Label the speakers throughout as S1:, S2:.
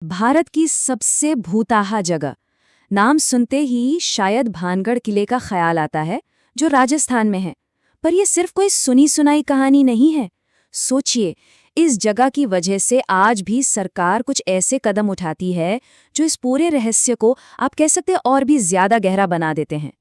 S1: भारत की सबसे भूताहा जगह, नाम सुनते ही शायद भानगढ़ किले का ख्याल आता है, जो राजस्थान में है। पर यह सिर्फ कोई सुनी सुनाई कहानी नहीं है। सोचिए, इस जगह की वजह से आज भी सरकार कुछ ऐसे कदम उठाती है जो इस पूरे रहस्य को आप कह सकते हैं और भी ज्यादा गहरा बना देते हैं।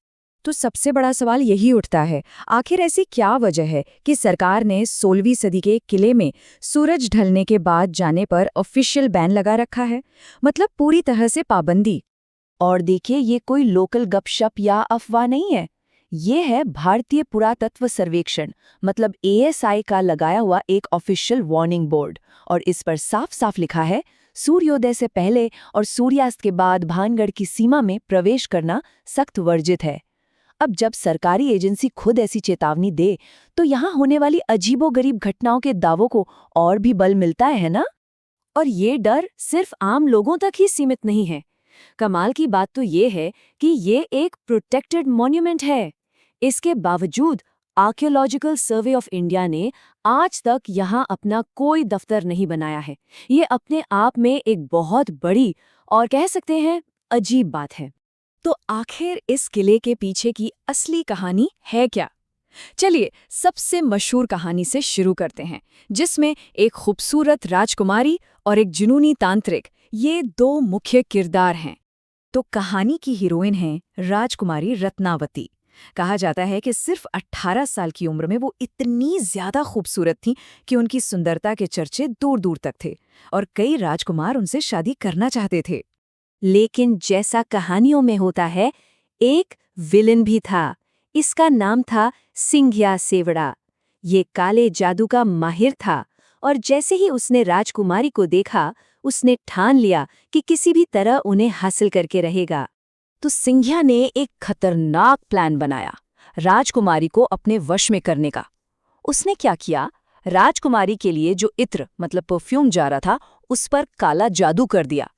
S2: तो सबसे बड़ा सवाल यही उठता है, आखिर ऐसी क्या वजह है कि सरकार ने 16वीं सदी के किले में सूरज ढलने के बाद जाने पर ऑफिशियल बैन लगा रखा है, मतलब पूरी तरह से पाबंदी। और देखिए, ये कोई लोकल गपशप या अफवाह नहीं है। ये है भारतीय पुरातत्व सर्वेक्षण, मतलब ASI का लगाया हुआ एक ऑफिशियल वार्निंग बोर्ड। और इस पर साफ साफ लिखा है, सूर्योदय से पहले और सूर्यास्त के बाद भानगढ़ की सीमा में प्रवेश करना सख्त वर्जित है। अब जब सरकारी एजेंसी खुद ऐसी चेतावनी दे, तो यहाँ होने वाली अजीबोगरीब घटनाओं के दावों को और भी बल मिलता है ना?
S1: और ये डर सिर्फ आम लोगों तक ही सीमित नहीं है। कमाल की बात तो ये है कि ये एक प्रोटेक्टेड मॉन्यूमेंट है। इसके बावजूद आर्कियोलॉजिकल सर्वे ऑफ इंडिया ने आज तक यहाँ अपना कोई दफ्तर नहीं बनाया है। ये अपने आप में एक बहुत बड़ी और कह सकते हैं अजीब बात है।
S2: तो आखिर इस किले के पीछे की असली कहानी है क्या? चलिए, सबसे मशहूर कहानी से शुरू करते हैं, जिसमें एक खूबसूरत राजकुमारी और एक जुनूनी तांत्रिक, ये दो मुख्य किरदार हैं। तो कहानी की हीरोइन है राजकुमारी रत्नावती। कहा जाता है कि सिर्फ 18 साल की उम्र में वो इतनी ज्यादा खूबसूरत थीं कि उनकी सुंदरता के चर्चे दूर दूर तक थे और कई राजकुमार उनसे शादी करना चाहते थे।
S1: लेकिन जैसा कहानियों में होता है, एक विलन भी था। इसका नाम था सिंघिया सेवड़ा। ये काले जादू का माहिर था और जैसे ही उसने राजकुमारी को देखा, उसने ठान लिया कि किसी भी तरह उन्हें हासिल करके रहेगा। तो सिंघिया ने एक खतरनाक प्लान बनाया राजकुमारी को अपने वश में करने का। उसने क्या किया, राजकुमारी के लिए जो इत्र मतलब परफ्यूम जा रहा था, उस पर काला जादू कर दिया।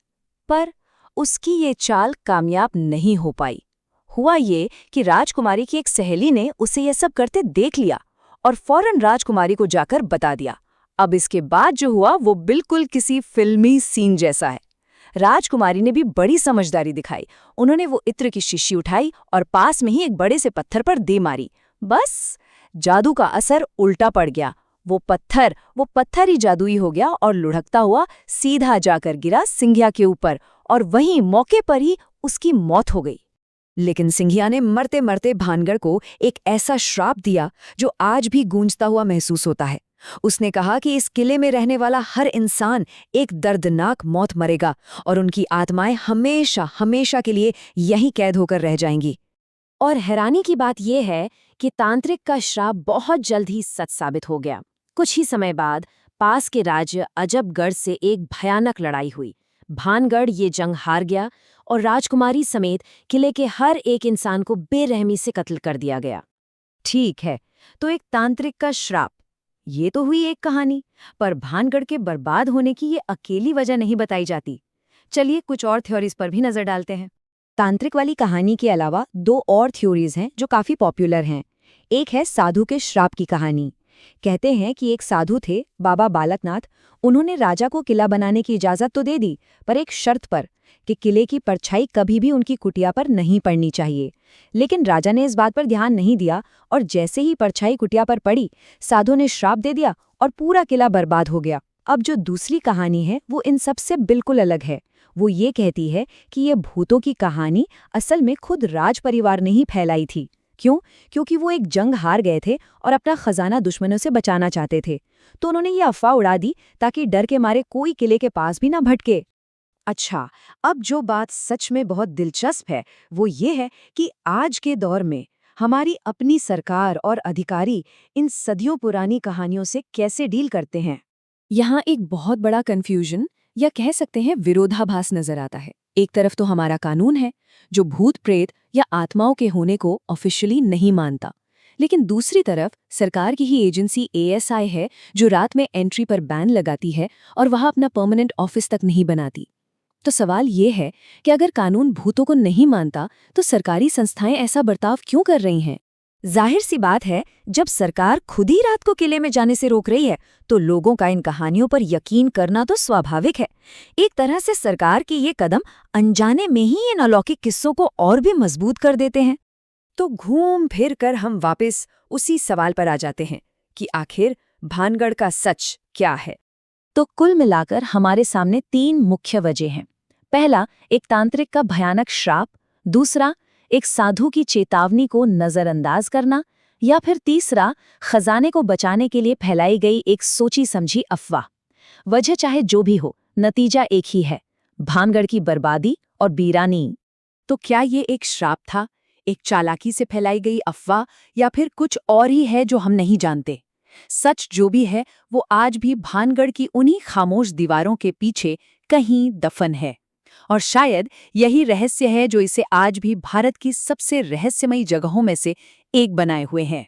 S1: पर उसकी ये चाल कामयाब नहीं हो पाई। हुआ ये कि राजकुमारी की एक सहेली ने उसे ये सब करते देख लिया और फौरन राजकुमारी को जाकर बता दिया। अब इसके बाद जो हुआ वो बिल्कुल किसी फिल्मी सीन जैसा है। राजकुमारी ने भी बड़ी समझदारी दिखाई। उन्होंने वो इत्र की शीशी उठाई और पास में ही एक बड़े से पत्थर पर दे मारी। बस, जादू का असर उल्टा पड़ गया। वो पत्थर ही जादुई हो गया और लुढ़कता हुआ सीधा जाकर गिरा सिंघिया के ऊपर, और वहीं मौके पर ही उसकी मौत हो गई।
S2: लेकिन सिंघिया ने मरते मरते भानगढ़ को एक ऐसा श्राप दिया जो आज भी गूंजता हुआ महसूस होता है। उसने कहा कि इस किले में रहने वाला हर इंसान एक दर्दनाक मौत मरेगा और उनकी आत्माएं हमेशा हमेशा के लिए यहीं कैद होकर रह जाएंगी।
S1: और हैरानी की बात यह है कि तांत्रिक का श्राप बहुत जल्द ही सच साबित हो गया। कुछ ही समय बाद पास के राज्य अजबगढ़ से एक भयानक लड़ाई हुई। भानगढ़ ये जंग हार गया और राजकुमारी समेत किले के हर एक इंसान को बेरहमी से कत्ल कर दिया गया।
S2: ठीक है, तो एक तांत्रिक का श्राप, ये तो हुई एक कहानी, पर भानगढ़ के बर्बाद होने की ये अकेली वजह नहीं बताई जाती। चलिए कुछ और थ्योरीज पर भी नजर डालते हैं। तांत्रिक वाली कहानी के अलावा दो और थ्योरीज हैं जो काफी पॉपुलर हैं। एक है साधु के श्राप की कहानी। कहते हैं कि एक साधु थे, बाबा बालकनाथ। उन्होंने राजा को किला बनाने की इजाजत तो दे दी, पर एक शर्त पर कि किले की परछाई कभी भी उनकी कुटिया पर नहीं पड़नी चाहिए। लेकिन राजा ने इस बात पर ध्यान नहीं दिया और जैसे ही परछाई कुटिया पर पड़ी, साधु ने श्राप दे दिया और पूरा किला बर्बाद हो गया। अब जो दूसरी कहानी है वो इन सब से बिल्कुल अलग है। वो ये कहती है कि ये भूतों की कहानी असल में खुद राज परिवार ने ही फैलाई थी। क्यों? क्योंकि वो एक जंग हार गए थे और अपना खजाना दुश्मनों से बचाना चाहते थे। तो उन्होंने ये अफवाह उड़ा दी ताकि डर के मारे कोई किले के पास भी ना भटके। अच्छा, अब जो बात सच में बहुत दिलचस्प है वो ये है कि आज के दौर में हमारी अपनी सरकार और अधिकारी इन सदियों पुरानी कहानियों से कैसे डील करते हैं। यहाँ एक बहुत बड़ा कन्फ्यूजन या कह सकते हैं विरोधाभास नजर आता है। एक तरफ तो हमारा कानून है जो भूत प्रेत या आत्माओं के होने को ऑफिशियली नहीं मानता, लेकिन दूसरी तरफ सरकार की ही एजेंसी ASI है जो रात में एंट्री पर बैन लगाती है और वहां अपना परमानेंट ऑफिस तक नहीं बनाती। तो सवाल ये है कि अगर कानून भूतों को नहीं मानता तो सरकारी संस्थाएं ऐसा बर्ताव क्यों कर रही हैं? जाहिर सी बात है, जब सरकार खुद ही रात को किले में जाने से रोक रही है, तो लोगों का इन कहानियों पर यकीन करना तो स्वाभाविक है। एक तरह से सरकार की ये कदम अनजाने में ही इन अलौकिक किस्सों को और भी मजबूत कर देते हैं। तो घूम फिर कर हम वापस उसी सवाल पर आ जाते हैं कि आखिर भानगढ़ का सच क्या है।
S1: तो कुल मिलाकर हमारे सामने 3 मुख्य वजह हैं। पहला, एक तांत्रिक का भयानक श्राप। दूसरा, एक साधु की चेतावनी को नजरअंदाज करना। या फिर तीसरा, खजाने को बचाने के लिए फैलाई गई एक सोची समझी अफवाह। वजह चाहे जो भी हो, नतीजा एक ही है, भानगढ़ की बर्बादी और वीरानी।
S2: तो क्या ये एक श्राप था, एक चालाकी से फैलाई गई अफवाह, या फिर कुछ और ही है जो हम नहीं जानते? सच जो भी है, वो आज भी भानगढ़ की उन्हीं खामोश दीवारों के पीछे कहीं दफन है। और शायद यही रहस्य है जो इसे आज भी भारत की सबसे रहस्यमयी जगहों में से एक बनाए हुए हैं।